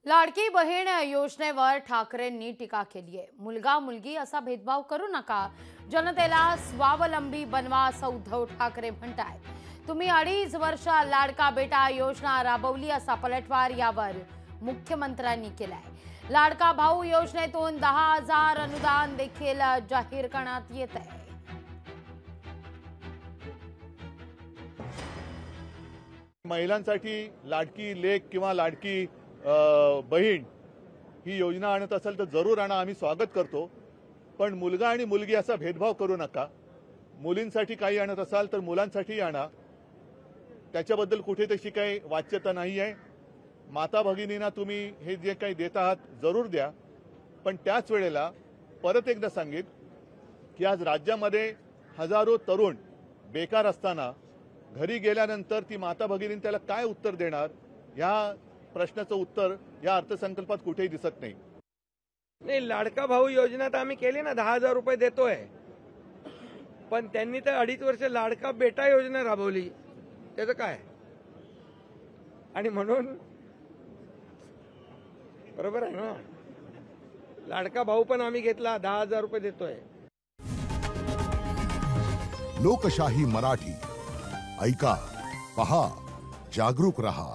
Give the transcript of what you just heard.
लाडकी बहीण योजनेवर ठाकरेंनी टीका केली आहे। मुलगा मुलगी असा भेदभाव करू नका, जनतेला स्वावलंबी बनवा असं उद्धव ठाकरे म्हणतायत। तुम्ही 2.5 वर्ष लाडका बेटा योजना राबवली असा पलटवार यावर मुख्यमंत्र्यांनी केलाय। लाडका भाऊ योजनेतून 10,000 अनुदान देखील जाहीर करण्यात येत आहे। महिलांसाठी लाडकी लेक किंवा लाडकी बहीण ही योजना आणत असेल तर जरूर आणा, आम्ही स्वागत करतो। पण मुलगा आणि मुलगी असा भेदभाव करू नका। मुलींसाठी काही आणत असाल तर मुलांसाठी आणा, त्याच्याबद्दल कुठे तशी काही वाच्यता नाही आहे। माता भगिनींना तुम्ही हे जे काही देत आहात जरूर द्या, पण त्याच वेळेला परत एकदा सांगित की आज राज्यामध्ये हजारो तरुण बेकार असताना घरी गेल्यानंतर ती माता भगिनी त्याला काय उत्तर देणार, या प्रश्नाचं उत्तर या अर्थसंकल्पात कुठेही दिसत नाही। नाही, लाडका भाऊ योजना तर आम्ही केली ना, 10,000 रुपये देतोय, पण त्यांनी तर 2.5 वर्ष लाडका बेटा योजना राबवली, त्याचं काय? आणि म्हणून बरोबर आहे ना, लाडका भाऊ पण आम्ही घेतला, 10,000 रुपये देतोय। लोकशाही मराठी ऐका, पहा, जागरूक रहा।